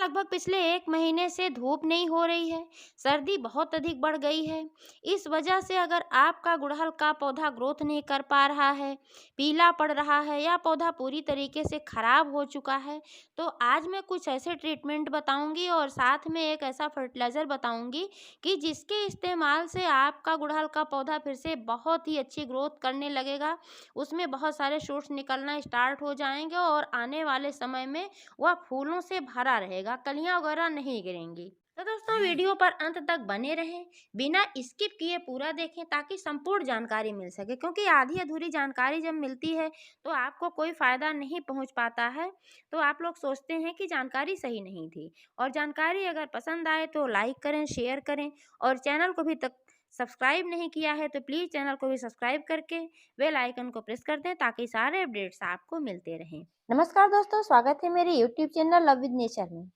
लगभग पिछले 1 महीने से धूप नहीं हो रही है, सर्दी बहुत अधिक बढ़ गई है। इस वजह से अगर आपका गुड़हल का पौधा ग्रोथ नहीं कर पा रहा है, पीला पड़ रहा है या पौधा पूरी तरीके से खराब हो चुका है, तो आज मैं कुछ ऐसे ट्रीटमेंट बताऊंगी और साथ में एक ऐसा फर्टिलाइज़र बताऊंगी कि जिसके इस्तेमाल से आपका गुड़हल का पौधा फिर से बहुत ही अच्छी ग्रोथ करने लगेगा। उसमें बहुत सारे शूट्स निकलना स्टार्ट हो जाएंगे और आने वाले समय में वह फूलों से भरा रहेगा, कलियां वगैरह नहीं गिरेंगी। तो दोस्तों वीडियो पर अंत तक बने रहें, बिना स्किप किए पूरा देखें ताकि संपूर्ण जानकारी मिल सके, क्योंकि आधी अधूरी जानकारी जब मिलती है तो आपको कोई फायदा नहीं पहुंच पाता है। तो आप लोग सोचते हैं कि जानकारी सही नहीं थी, और जानकारी अगर पसंद आए तो लाइक करें, शेयर करें, और चैनल को भी तक सब्सक्राइब नहीं किया है तो प्लीज़ चैनल को भी सब्सक्राइब करके बेल आइकन को प्रेस कर दें ताकि सारे अपडेट्स आपको मिलते रहें। नमस्कार दोस्तों, स्वागत है मेरे YouTube channel love with nature में।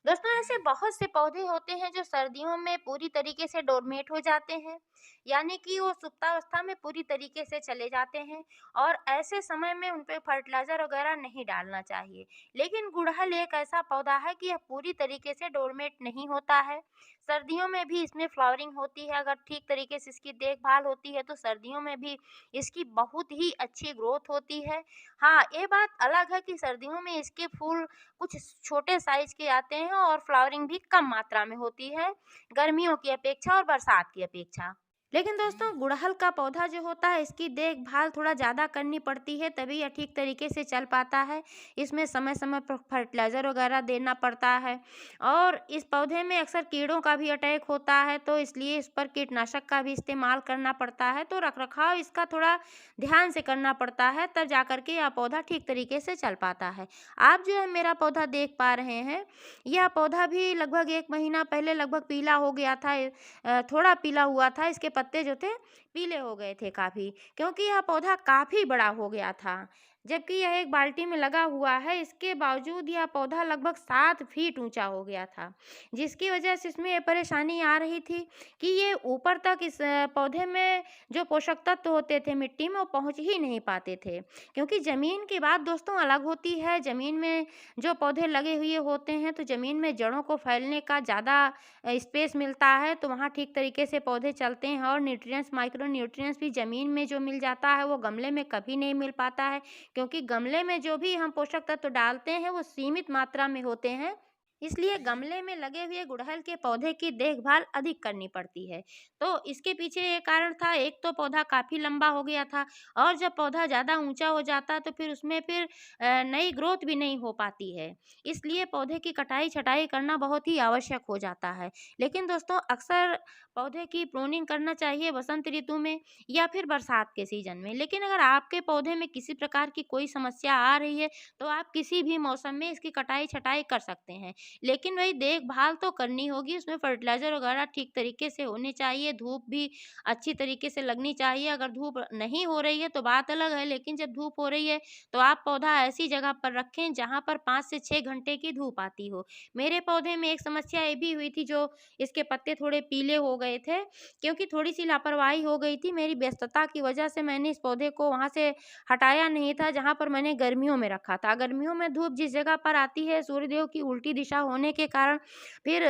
दोस्तों ऐसे बहुत से पौधे होते हैं जो सर्दियों में पूरी तरीके से डोरमेट हो जाते हैं, यानी कि वो सुप्तावस्था में पूरी तरीके से चले जाते हैं, और ऐसे समय में उन पे फर्टिलाइजर वगैरह नहीं डालना चाहिए। लेकिन गुड़हल एक ऐसा पौधा है कि यह पूरी तरीके से डोरमेट नहीं होता है। सर्दियों में भी इसमें फ्लावरिंग होती है, अगर ठीक तरीके से इसकी देखभाल होती है तो सर्दियों में भी इसकी बहुत ही अच्छी ग्रोथ होती है। हाँ, ये बात अलग है कि सर्दियों में इसके फूल कुछ छोटे साइज के आते हैं और फ्लावरिंग भी कम मात्रा में होती है, गर्मियों की अपेक्षा और बरसात की अपेक्षा। लेकिन दोस्तों गुड़हल का पौधा जो होता है इसकी देखभाल थोड़ा ज़्यादा करनी पड़ती है, तभी यह ठीक तरीके से चल पाता है। इसमें समय समय पर फर्टिलाइज़र वगैरह देना पड़ता है, और इस पौधे में अक्सर कीड़ों का भी अटैक होता है, तो इसलिए इस पर कीटनाशक का भी इस्तेमाल करना पड़ता है। तो रखरखाव इसका थोड़ा ध्यान से करना पड़ता है, तब जा कर के यह पौधा ठीक तरीके से चल पाता है। आप जो है मेरा पौधा देख पा रहे हैं, यह पौधा भी लगभग 1 महीना पहले लगभग पीला हो गया था। थोड़ा पीला हुआ था, इसके पत्ते जो थे पीले हो गए थे काफ़ी, क्योंकि यह पौधा काफ़ी बड़ा हो गया था। जबकि यह एक बाल्टी में लगा हुआ है, इसके बावजूद यह पौधा लगभग 7 फीट ऊंचा हो गया था, जिसकी वजह से इसमें ये परेशानी आ रही थी कि ये ऊपर तक इस पौधे में जो पोषक तत्व होते थे मिट्टी में वो पहुंच ही नहीं पाते थे। क्योंकि ज़मीन की बात दोस्तों अलग होती है। ज़मीन में जो पौधे लगे हुए होते हैं तो ज़मीन में जड़ों को फैलने का ज़्यादा स्पेस मिलता है, तो वहाँ ठीक तरीके से पौधे चलते हैं, और न्यूट्रिएंट्स, माइक्रो न्यूट्रिएंट्स भी ज़मीन में जो मिल जाता है वो गमले में कभी नहीं मिल पाता है, क्योंकि गमले में जो भी हम पोषक तत्व डालते हैं वो सीमित मात्रा में होते हैं। इसलिए गमले में लगे हुए गुड़हल के पौधे की देखभाल अधिक करनी पड़ती है। तो इसके पीछे ये कारण था, एक तो पौधा काफ़ी लंबा हो गया था, और जब पौधा ज़्यादा ऊंचा हो जाता है तो फिर उसमें फिर नई ग्रोथ भी नहीं हो पाती है। इसलिए पौधे की कटाई छटाई करना बहुत ही आवश्यक हो जाता है। लेकिन दोस्तों अक्सर पौधे की प्रूनिंग करना चाहिए बसंत ऋतु में या फिर बरसात के सीजन में। लेकिन अगर आपके पौधे में किसी प्रकार की कोई समस्या आ रही है तो आप किसी भी मौसम में इसकी कटाई छटाई कर सकते हैं। लेकिन वही देखभाल तो करनी होगी, उसमें फर्टिलाइज़र वगैरह ठीक तरीके से होने चाहिए, धूप भी अच्छी तरीके से लगनी चाहिए। अगर धूप नहीं हो रही है तो बात अलग है, लेकिन जब धूप हो रही है तो आप पौधा ऐसी जगह पर रखें जहाँ पर 5 से 6 घंटे की धूप आती हो। मेरे पौधे में एक समस्या ये भी हुई थी, जो इसके पत्ते थोड़े पीले हो गए थे, क्योंकि थोड़ी-सी लापरवाही हो गई थी। मेरी व्यस्तता की वजह से मैंने इस पौधे को वहाँ से हटाया नहीं था जहाँ पर मैंने गर्मियों में रखा था। गर्मियों में धूप जिस जगह पर आती है सूर्यदेव की उल्टी दिशा होने के कारण फिर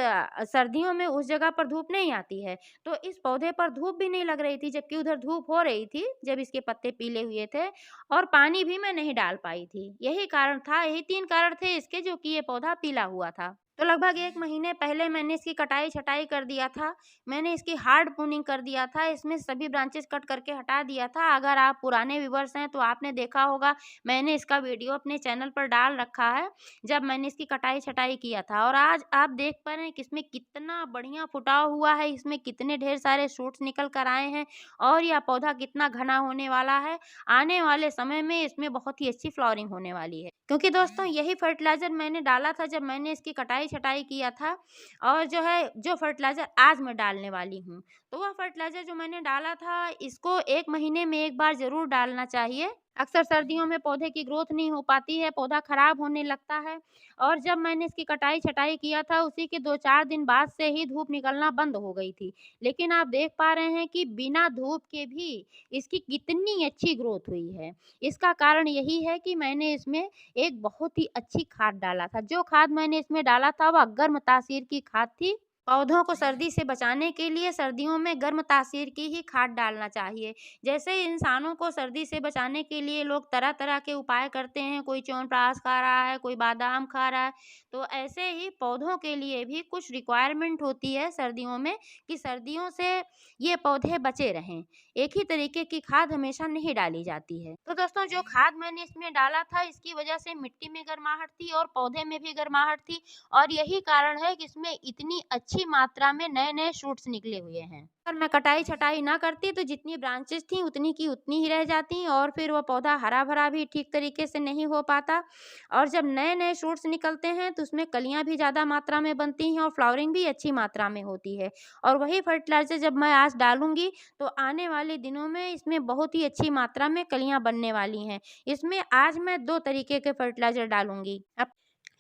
सर्दियों में उस जगह पर धूप नहीं आती है। तो इस पौधे पर धूप भी नहीं लग रही थी, जबकि उधर धूप हो रही थी जब इसके पत्ते पीले हुए थे, और पानी भी मैं नहीं डाल पाई थी। यही कारण था, यही 3 कारण थे इसके जो कि ये पौधा पीला हुआ था। तो लगभग 1 महीने पहले मैंने इसकी कटाई-छटाई कर दिया था। मैंने इसकी हार्ड प्रूनिंग कर दिया था, इसमें सभी ब्रांचेस कट करके हटा दिया था। अगर आप पुराने व्यूअर्स हैं तो आपने देखा होगा, मैंने इसका वीडियो अपने चैनल पर डाल रखा है, जब मैंने इसकी कटाई-छटाई किया था। और आज आप देख पा रहे हैं कि इसमें कितना बढ़िया फुटाव हुआ है, इसमें कितने ढेर सारे शूट्स निकल कर आए हैं, और यह पौधा कितना घना होने वाला है। आने वाले समय में इसमें बहुत ही अच्छी फ्लावरिंग होने वाली है। क्योंकि दोस्तों यही फर्टिलाइज़र मैंने डाला था जब मैंने इसकी कटाई-छटाई किया था, और जो है जो फर्टिलाइज़र आज मैं डालने वाली हूँ, तो वह फर्टिलाइज़र जो मैंने डाला था इसको 1 महीने में 1 बार ज़रूर डालना चाहिए। अक्सर सर्दियों में पौधे की ग्रोथ नहीं हो पाती है, पौधा खराब होने लगता है और जब मैंने इसकी कटाई-छटाई किया था उसी के 2-4 दिन बाद से ही धूप निकलना बंद हो गई थी। लेकिन आप देख पा रहे हैं कि बिना धूप के भी इसकी कितनी अच्छी ग्रोथ हुई है। इसका कारण यही है कि मैंने इसमें एक बहुत ही अच्छी खाद डाला था। जो खाद मैंने इसमें डाला था वह गर्म तासीर की खाद थी। पौधों को सर्दी से बचाने के लिए सर्दियों में गर्म तासीर की ही खाद डालना चाहिए। जैसे इंसानों को सर्दी से बचाने के लिए लोग तरह-तरह के उपाय करते हैं, कोई च्यवनप्राश खा रहा है, कोई बादाम खा रहा है, तो ऐसे ही पौधों के लिए भी कुछ रिक्वायरमेंट होती है सर्दियों में कि सर्दियों से ये पौधे बचे रहें। एक ही तरीके की खाद हमेशा नहीं डाली जाती है। तो दोस्तों जो खाद मैंने इसमें डाला था इसकी वजह से मिट्टी में गर्माहट थी और पौधे में भी गर्माहट थी और यही कारण है कि इसमें इतनी अच्छी मात्रा में नए-नए शूट्स निकले हुए हैं। अगर मैं कटाई-छटाई ना करती तो जितनी ब्रांचेज़ थी उतनी की उतनी ही रह जाती और फिर वो पौधा हरा-भरा भी ठीक तरीके से नहीं हो पाता और जब नए-नए शूट्स निकलते हैं तो उसमें कलियाँ भी ज़्यादा मात्रा में बनती हैं और फ्लावरिंग भी अच्छी मात्रा में होती है। और वही फर्टिलाइज़र जब मैं आज डालूँगी तो आने वाले दिनों में इसमें बहुत ही अच्छी मात्रा में कलियाँ बनने वाली हैं। इसमें आज मैं 2 तरीके के फर्टिलाइज़र डालूँगी। अब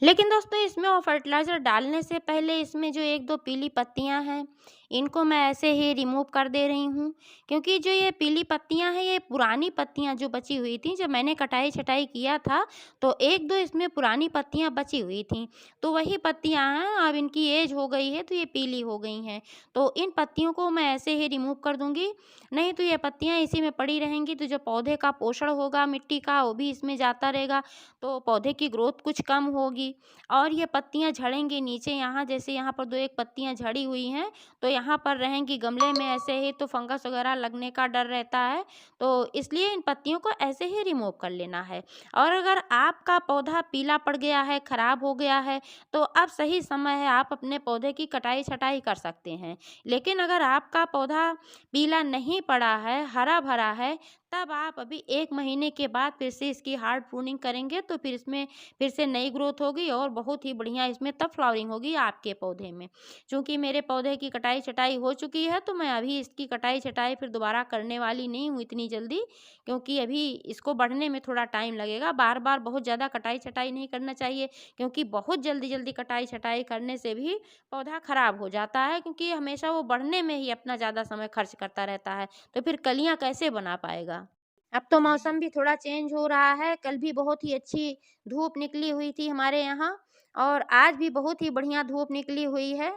लेकिन दोस्तों इसमें वो फर्टिलाइज़र डालने से पहले इसमें जो 1-2 पीली पत्तियाँ हैं, इनको मैं ऐसे ही रिमूव कर दे रही हूँ। क्योंकि जो ये पीली पत्तियाँ हैं, ये पुरानी पत्तियाँ जो बची हुई थी, जब मैंने कटाई-छटाई किया था, तो 1-2 इसमें पुरानी पत्तियाँ बची हुई थीं। तो वही पत्तियाँ हैं, अब इनकी एज हो गई है, तो ये पीली हो गई हैं। तो इन पत्तियों को मैं ऐसे ही रिमूव कर दूँगी, नहीं तो ये पत्तियाँ इसी में पड़ी रहेंगी, तो जो पौधे का पोषण होगा मिट्टी का, वो भी इसमें जाता रहेगा, तो पौधे की ग्रोथ कुछ कम होगी। और ये पत्तियाँ झड़ेंगी नीचे यहाँ जैसे यहाँ पर 2-1 पत्तियाँ झड़ी हुई हैं, तो यहाँ पर रहेंगी गमले में ऐसे ही तो फंगस वगैरह लगने का डर रहता है, तो इसलिए इन पत्तियों को ऐसे ही रिमूव कर लेना है। और अगर आपका पौधा पीला पड़ गया है, खराब हो गया है, तो अब सही समय है आप अपने पौधे की कटाई-छटाई कर सकते हैं। लेकिन अगर आपका पौधा पीला नहीं पड़ा है, हरा-भरा है, तब आप अभी 1 महीने के बाद फिर से इसकी हार्ड प्रूनिंग करेंगे तो फिर इसमें फिर से नई ग्रोथ होगी और बहुत ही बढ़िया इसमें तब फ्लावरिंग होगी आपके पौधे में। चूँकि मेरे पौधे की कटाई-छटाई हो चुकी है तो मैं अभी इसकी कटाई-छटाई फिर दोबारा करने वाली नहीं हूँ इतनी जल्दी, क्योंकि अभी इसको बढ़ने में थोड़ा टाइम लगेगा। बार-बार बहुत ज़्यादा कटाई-छटाई नहीं करना चाहिए, क्योंकि बहुत जल्दी-जल्दी कटाई-छटाई करने से भी पौधा खराब हो जाता है, क्योंकि हमेशा वो बढ़ने में ही अपना ज़्यादा समय खर्च करता रहता है, तो फिर कलियाँ कैसे बना पाएगा। अब तो मौसम भी थोड़ा चेंज हो रहा है, कल भी बहुत ही अच्छी धूप निकली हुई थी हमारे यहाँ और आज भी बहुत ही बढ़िया धूप निकली हुई है।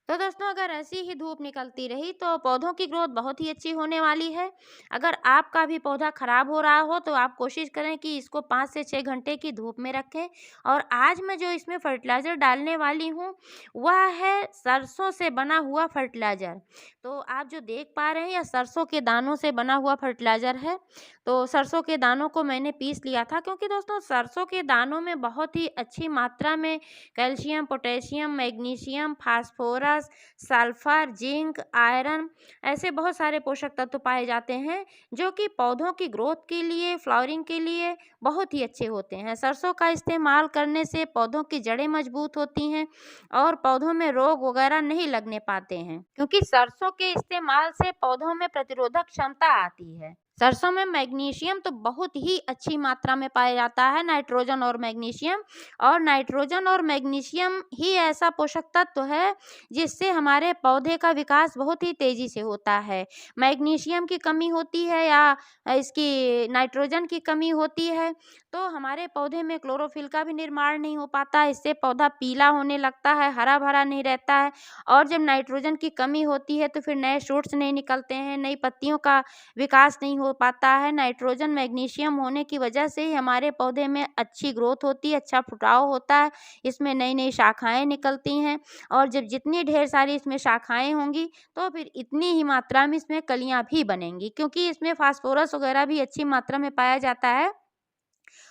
तो दोस्तों अगर ऐसी ही धूप निकलती रही तो पौधों की ग्रोथ बहुत ही अच्छी होने वाली है। अगर आपका भी पौधा खराब हो रहा हो तो आप कोशिश करें कि इसको 5 से 6 घंटे की धूप में रखें। और आज मैं जो इसमें फर्टिलाइज़र डालने वाली हूँ वह है सरसों से बना हुआ फर्टिलाइज़र। तो आप जो देख पा रहे हैं यह सरसों के दानों से बना हुआ फर्टिलाइज़र है। तो सरसों के दानों को मैंने पीस लिया था, क्योंकि दोस्तों सरसों के दानों में बहुत ही अच्छी मात्रा में calcium, potassium, magnesium, phosphorus, sulphur, zinc, iron ऐसे बहुत सारे पोषक तत्व पाए जाते हैं जो कि पौधों की ग्रोथ के लिए, फ्लावरिंग के लिए बहुत ही अच्छे होते हैं। सरसों का इस्तेमाल करने से पौधों की जड़ें मजबूत होती हैं और पौधों में रोग वगैरह नहीं लगने पाते हैं, क्योंकि सरसों के इस्तेमाल से पौधों में प्रतिरोधक क्षमता आती है। सरसों में मैग्नीशियम तो बहुत ही अच्छी मात्रा में पाया जाता है, नाइट्रोजन और मैग्नीशियम। और नाइट्रोजन और मैग्नीशियम ही ऐसा पोषक तत्व है जिससे हमारे पौधे का विकास बहुत ही तेजी से होता है। मैग्नीशियम की कमी होती है या इसकी नाइट्रोजन की कमी होती है तो हमारे पौधे में क्लोरोफिल का भी निर्माण नहीं हो पाता, इससे पौधा पीला होने लगता है, हरा भरा नहीं रहता है। और जब नाइट्रोजन की कमी होती है तो फिर नए शूट्स नहीं निकलते हैं, नई पत्तियों का विकास नहीं हो पाता है। नाइट्रोजन, मैग्नीशियम होने की वजह से ही हमारे पौधे में अच्छी ग्रोथ होती है, अच्छा फुटाव होता है, इसमें नई-नई शाखाएँ निकलती हैं और जब जितनी ढेर सारी इसमें शाखाएँ होंगी, तो फिर इतनी ही मात्रा में इसमें कलियाँ भी बनेंगी, क्योंकि इसमें फास्फोरस वगैरह भी अच्छी मात्रा में पाया जाता है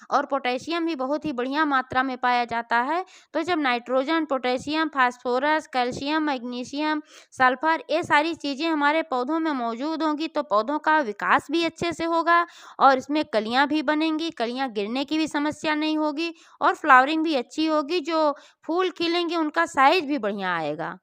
और पोटेशियम भी बहुत ही बढ़िया मात्रा में पाया जाता है। तो जब nitrogen, potassium, phosphorus, calcium, magnesium, sulphur ये सारी चीज़ें हमारे पौधों में मौजूद होंगी तो पौधों का विकास भी अच्छे से होगा और इसमें कलियाँ भी बनेंगी, कलियाँ गिरने की भी समस्या नहीं होगी और फ्लावरिंग भी अच्छी होगी, जो फूल खिलेंगे उनका साइज़ भी बढ़िया आएगा।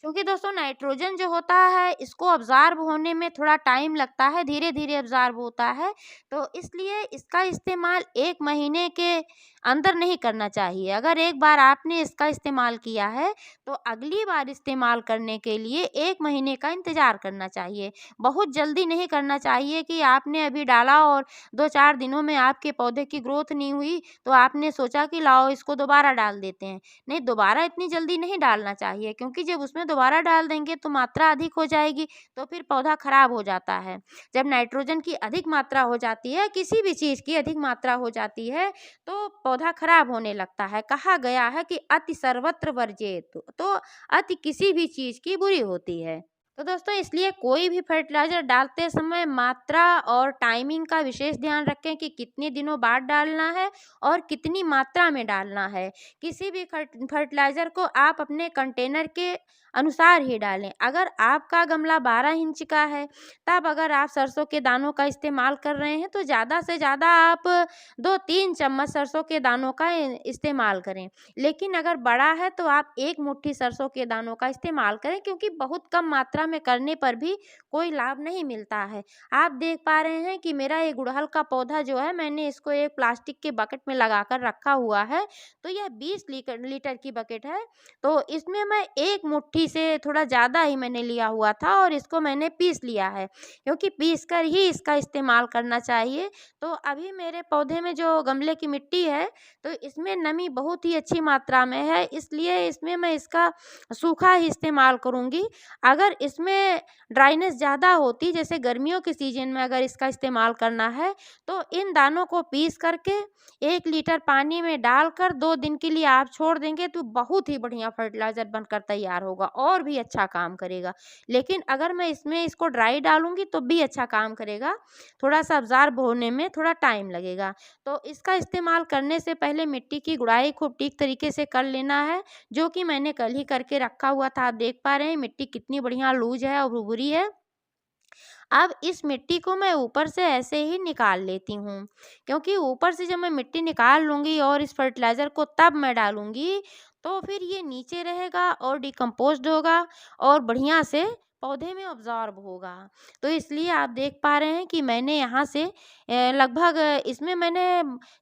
क्योंकि दोस्तों नाइट्रोजन जो होता है इसको अब्ज़ॉर्ब होने में थोड़ा टाइम लगता है, धीरे-धीरे अब्ज़ॉर्ब होता है। तो इसलिए इसका इस्तेमाल 1 महीने के अंदर नहीं करना चाहिए। अगर एक बार आपने इसका इस्तेमाल किया है, तो अगली बार इस्तेमाल करने के लिए 1 महीने का इंतज़ार करना चाहिए। बहुत जल्दी नहीं करना चाहिए कि आपने अभी डाला और 2-4 दिनों में आपके पौधे की ग्रोथ नहीं हुई, तो आपने सोचा कि लाओ इसको दोबारा डाल देते हैं। नहीं, दोबारा इतनी जल्दी नहीं डालना चाहिए, क्योंकि जब उसमें दोबारा डाल देंगे तो मात्रा अधिक हो जाएगी, तो फिर पौधा खराब हो जाता है। जब नाइट्रोजन की अधिक मात्रा हो जाती है, किसी भी चीज़ की अधिक मात्रा हो जाती है, तो पौधा खराब होने लगता है। कहा गया है कि अति सर्वत्र वर्जेत, तो अति किसी भी चीज़ की बुरी होती है। तो दोस्तों इसलिए कोई भी फर्टिलाइज़र डालते समय मात्रा और टाइमिंग का विशेष ध्यान रखें कि कितने दिनों बाद डालना है और कितनी मात्रा में डालना है। किसी भी फर्टिलाइज़र को आप अपने कंटेनर के अनुसार ही डालें। अगर आपका गमला 12 इंच का है, तब अगर आप सरसों के दानों का इस्तेमाल कर रहे हैं, तो ज़्यादा से ज़्यादा आप 2-3 चम्मच सरसों के दानों का इस्तेमाल करें। लेकिन अगर बड़ा है तो आप 1 मुट्ठी सरसों के दानों का इस्तेमाल करें, क्योंकि बहुत कम मात्रा में करने पर भी कोई लाभ नहीं मिलता है। आप देख पा रहे हैं कि मेरा ये गुड़हल का पौधा जो है, मैंने इसको एक प्लास्टिक के बकेट में लगाकर रखा हुआ है। तो यह 20 लीटर की बकेट है। तो इसमें मैं 1 मुट्ठी से थोड़ा ज़्यादा ही मैंने लिया हुआ था और इसको मैंने पीस लिया है, क्योंकि पीस कर ही इसका इस्तेमाल करना चाहिए। तो अभी मेरे पौधे में जो गमले की मिट्टी है, तो इसमें नमी बहुत ही अच्छी मात्रा में है, इसलिए इसमें मैं इसका सूखा ही इस्तेमाल करूँगी। अगर इसमें ड्राइनेस ज़्यादा होती, जैसे गर्मियों के सीज़न में अगर इसका इस्तेमाल करना है, तो इन दानों को पीस करके 1 लीटर पानी में डालकर 2 दिन के लिए आप छोड़ देंगे, तो बहुत ही बढ़िया फर्टिलाइज़र बनकर तैयार होगा और भी अच्छा काम करेगा। लेकिन अगर मैं इसमें इसको ड्राई डालूँगी तो भी अच्छा काम करेगा, थोड़ा-सा अब्ज़ॉर्ब होने में थोड़ा टाइम लगेगा। तो इसका इस्तेमाल करने से पहले मिट्टी की गुड़ाई खूब ठीक तरीके से कर लेना है, जो कि मैंने कल ही करके रखा हुआ था। आप देख पा रहे हैं मिट्टी कितनी बढ़िया लूज़ है और भुरभुरी है। अब इस मिट्टी को मैं ऊपर से ऐसे ही निकाल लेती हूँ, क्योंकि ऊपर से जब मैं मिट्टी निकाल लूँगी और इस फर्टिलाइज़र को तब मैं डालूँगी, तो फिर ये नीचे रहेगा और डिकम्पोज़्ड होगा और बढ़िया से पौधे में अब्ज़ॉर्ब होगा। तो इसलिए आप देख पा रहे हैं कि मैंने यहाँ से लगभग इसमें मैंने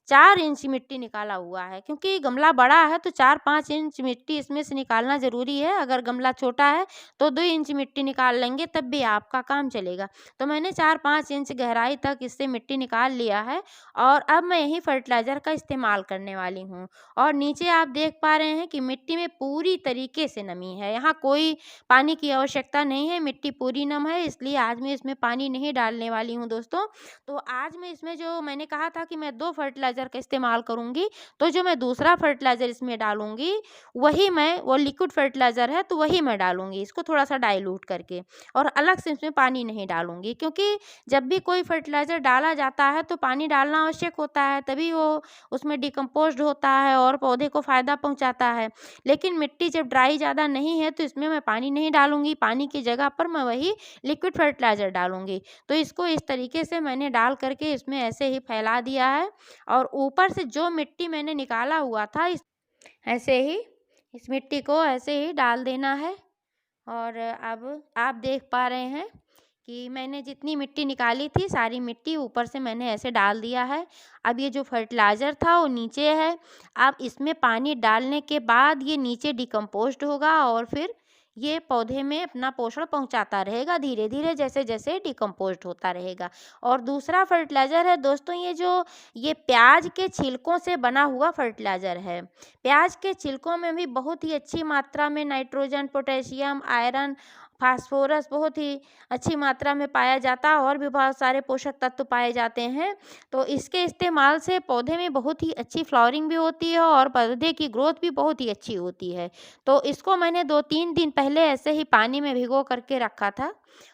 4 इंच मिट्टी निकाला हुआ है, क्योंकि गमला बड़ा है तो 4-5 इंच मिट्टी इसमें से निकालना ज़रूरी है। अगर गमला छोटा है तो 2 इंच मिट्टी निकाल लेंगे, तब भी आपका काम चलेगा। तो मैंने 4-5 इंच गहराई तक इससे मिट्टी निकाल लिया है और अब मैं यही फर्टिलाइज़र का इस्तेमाल करने वाली हूँ। और नीचे आप देख पा रहे हैं कि मिट्टी में पूरी तरीके से नमी है, यहाँ कोई पानी की आवश्यकता नहीं है, मिट्टी पूरी नम है, इसलिए आज मैं इसमें पानी नहीं डालने वाली हूँ दोस्तों। तो आज मैं इसमें जो मैंने कहा था कि मैं 2 फर्टिलाइज़र का इस्तेमाल करूँगी, तो जो मैं दूसरा फर्टिलाइज़र इसमें डालूँगी, वही मैं वो लिक्विड फर्टिलाइज़र है तो वही मैं डालूँगी, इसको थोड़ा-सा डाइल्यूट करके, और अलग से इसमें पानी नहीं डालूँगी, क्योंकि जब भी कोई फर्टिलाइज़र डाला जाता है तो पानी डालना आवश्यक होता है, तभी वो उसमें डिकम्पोज़्ड होता है और पौधे को फ़ायदा पहुँचाता है। लेकिन मिट्टी जब ड्राई ज़्यादा नहीं है तो इसमें मैं पानी नहीं डालूँगी, पानी की जगह पर मैं वही लिक्विड फर्टिलाइज़र डालूँगी। तो इसको इस तरीके से मैंने डाल करके इसमें ऐसे ही फैला दिया है और ऊपर से जो मिट्टी मैंने निकाला हुआ था, इस ऐसे ही इस मिट्टी को ऐसे ही डाल देना है। और अब आप देख पा रहे हैं कि मैंने जितनी मिट्टी निकाली थी, सारी मिट्टी ऊपर से मैंने ऐसे डाल दिया है। अब ये जो फर्टिलाइज़र था वो नीचे है। अब इसमें पानी डालने के बाद ये नीचे डिकम्पोज़्ड होगा और फिर ये पौधे में अपना पोषण पहुँचाता रहेगा धीरे-धीरे, जैसे-जैसे डिकम्पोज़्ड होता रहेगा। और दूसरा फर्टिलाइज़र है दोस्तों, ये प्याज़ के छिलकों से बना हुआ फर्टिलाइज़र है। प्याज़ के छिलकों में भी बहुत ही अच्छी मात्रा में नाइट्रोजन, पोटेशियम, आयरन, फास्फोरस बहुत ही अच्छी मात्रा में पाया जाता है और भी बहुत सारे पोषक तत्व पाए जाते हैं। तो इसके इस्तेमाल से पौधे में बहुत ही अच्छी फ्लावरिंग भी होती है और पौधे की ग्रोथ भी बहुत ही अच्छी होती है। तो इसको मैंने 2-3 दिन पहले ऐसे ही पानी में भिगो करके रखा था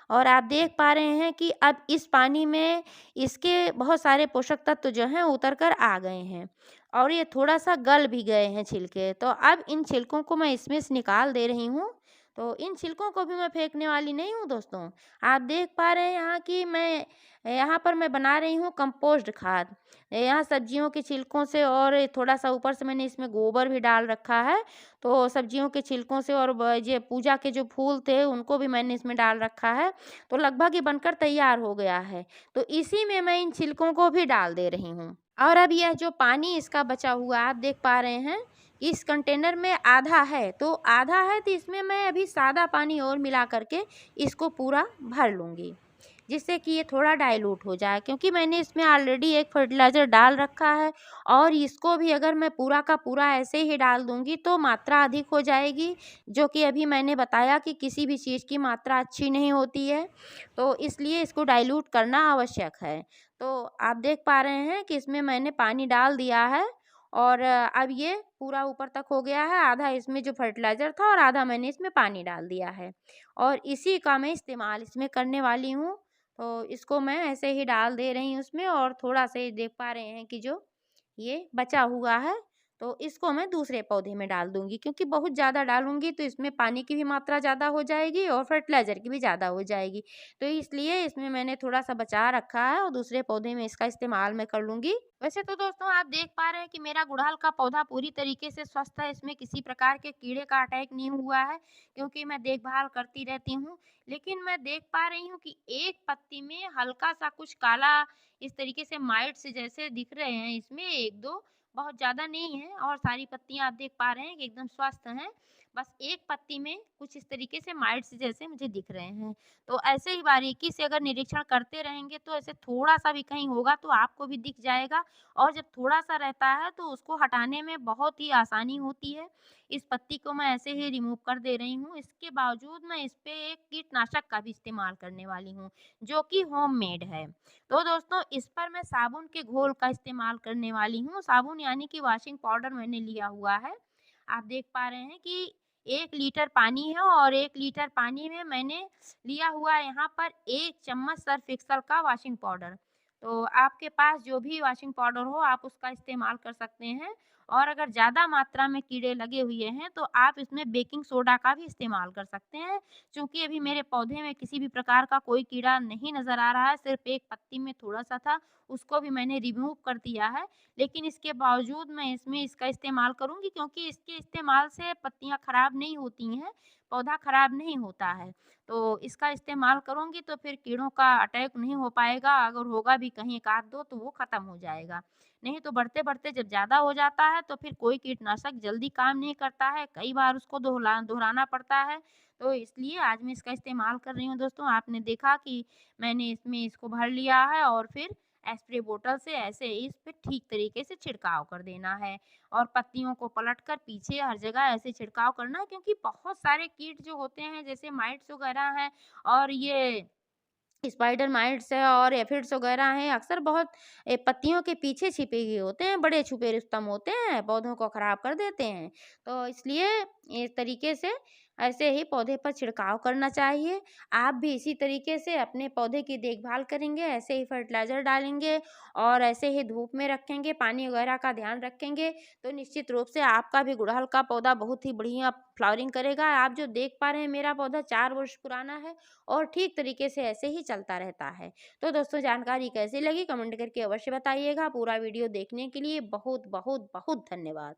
और आप देख पा रहे हैं कि अब इस पानी में इसके बहुत सारे पोषक तत्व जो हैं उतर कर आ गए हैं और ये थोड़ा-सा गल भी गए हैं छिलके। तो अब इन छिलकों को मैं इसमें से निकाल दे रही हूँ। तो इन छिलकों को भी मैं फेंकने वाली नहीं हूँ दोस्तों। आप देख पा रहे हैं यहाँ कि यहाँ पर मैं बना रही हूँ कंपोस्ट खाद। यहाँ सब्जियों के छिलकों से और थोड़ा-सा ऊपर से मैंने इसमें गोबर भी डाल रखा है। तो सब्जियों के छिलकों से और ये पूजा के जो फूल थे उनको भी मैंने इसमें डाल रखा है। तो लगभग ये बनकर तैयार हो गया है। तो इसी में मैं इन छिलकों को भी डाल दे रही हूँ। और अब यह जो पानी इसका बचा हुआ आप देख पा रहे हैं, इस कंटेनर में आधा है, तो आधा है तो इसमें मैं अभी सादा पानी और मिला करके इसको पूरा भर लूँगी, जिससे कि ये थोड़ा डाइल्यूट हो जाए, क्योंकि मैंने इसमें ऑलरेडी एक फर्टिलाइज़र डाल रखा है और इसको भी अगर मैं पूरा का पूरा ऐसे ही डाल दूँगी तो मात्रा अधिक हो जाएगी, जो कि अभी मैंने बताया कि किसी भी चीज़ की मात्रा अच्छी नहीं होती है, तो इसलिए इसको डाइल्यूट करना आवश्यक है। तो आप देख पा रहे हैं कि इसमें मैंने पानी डाल दिया है और अब ये पूरा ऊपर तक हो गया है, आधा इसमें जो फर्टिलाइज़र था और आधा मैंने इसमें पानी डाल दिया है और इसी का मैं इस्तेमाल इसमें करने वाली हूँ। तो इसको मैं ऐसे ही डाल दे रही हूँ उसमें और थोड़ा-सा ये देख पा रहे हैं कि जो ये बचा हुआ है, तो इसको मैं दूसरे पौधे में डाल दूँगी, क्योंकि बहुत ज़्यादा डालूँगी तो इसमें पानी की भी मात्रा ज़्यादा हो जाएगी और फर्टिलाइज़र की भी ज़्यादा हो जाएगी। तो इसलिए इसमें मैंने थोड़ा-सा बचा रखा है और दूसरे पौधे में इसका इस्तेमाल मैं कर लूँगी। वैसे तो दोस्तों आप देख पा रहे हैं कि मेरा गुड़हल का पौधा पूरी तरीके से स्वस्थ है, इसमें किसी प्रकार के कीड़े का अटैक नहीं हुआ है, क्योंकि मैं देखभाल करती रहती हूँ। लेकिन मैं देख पा रही हूँ कि एक पत्ती में हल्का-सा कुछ काला इस तरीके से माइट्स जैसे दिख रहे हैं, इसमें 1-2 बहुत ज़्यादा नहीं है और सारी पत्तियाँ आप देख पा रहे हैं कि एकदम स्वस्थ हैं। बस एक पत्ती में कुछ इस तरीके से माइट्स जैसे मुझे दिख रहे हैं। तो ऐसे ही बारीकी से अगर निरीक्षण करते रहेंगे तो ऐसे थोड़ा-सा भी कहीं होगा तो आपको भी दिख जाएगा और जब थोड़ा-सा रहता है तो उसको हटाने में बहुत ही आसानी होती है। इस पत्ती को मैं ऐसे ही रिमूव कर दे रही हूँ। इसके बावजूद मैं इस पे एक कीटनाशक का भी इस्तेमाल करने वाली हूँ, जो कि होममेड है। तो दोस्तों इस पर मैं साबुन के घोल का इस्तेमाल करने वाली हूँ। साबुन यानी कि वॉशिंग पाउडर मैंने लिया हुआ है। आप देख पा रहे हैं कि 1 लीटर पानी है और 1 लीटर पानी में मैंने लिया हुआ है यहाँ पर 1 चम्मच सर्फ एक्सेल का वॉशिंग पाउडर। तो आपके पास जो भी वॉशिंग पाउडर हो आप उसका इस्तेमाल कर सकते हैं और अगर ज़्यादा मात्रा में कीड़े लगे हुए हैं तो आप इसमें बेकिंग सोडा का भी इस्तेमाल कर सकते हैं। चूँकि अभी मेरे पौधे में किसी भी प्रकार का कोई कीड़ा नहीं नज़र आ रहा है, सिर्फ़ एक पत्ती में थोड़ा-सा था, उसको भी मैंने रिमूव कर दिया है। लेकिन इसके बावजूद मैं इसमें इसका इस्तेमाल करूँगी, क्योंकि इसके इस्तेमाल से पत्तियाँ खराब नहीं होती हैं, पौधा खराब नहीं होता है। तो इसका इस्तेमाल करूँगी तो फिर कीड़ों का अटैक नहीं हो पाएगा, अगर होगा भी कहीं 1 आध 2 तो वो ख़त्म हो जाएगा। नहीं तो बढ़ते-बढ़ते जब ज़्यादा हो जाता है तो फिर कोई कीटनाशक जल्दी काम नहीं करता है, कई बार उसको दोहराना पड़ता है। तो इसलिए आज मैं इसका इस्तेमाल कर रही हूँ दोस्तों। आपने देखा कि मैंने इसमें इसको भर लिया है और फिर स्प्रे बोतल से ऐसे इस पे ठीक तरीके से छिड़काव कर देना है और पत्तियों को पलटकर पीछे हर जगह ऐसे छिड़काव करना है, क्योंकि बहुत सारे कीट जो होते हैं जैसे माइट्स वगैरह हैं और ये स्पाइडर माइट्स है और एफिड्स वगैरह हैं, अक्सर बहुत पत्तियों के पीछे छिपे हुए होते हैं, बड़े छुपे रुस्तम होते हैं, पौधों को खराब कर देते हैं। तो इसलिए इस तरीके से ऐसे ही पौधे पर छिड़काव करना चाहिए। आप भी इसी तरीके से अपने पौधे की देखभाल करेंगे, ऐसे ही फर्टिलाइज़र डालेंगे और ऐसे ही धूप में रखेंगे, पानी वगैरह का ध्यान रखेंगे, तो निश्चित रूप से आपका भी गुड़हल का पौधा बहुत ही बढ़िया फ्लावरिंग करेगा। आप जो देख पा रहे हैं मेरा पौधा 4 वर्ष पुराना है और ठीक तरीके से ऐसे ही चलता रहता है। तो दोस्तों जानकारी कैसी लगी कमेंट करके अवश्य बताइएगा। पूरा वीडियो देखने के लिए बहुत बहुत बहुत धन्यवाद।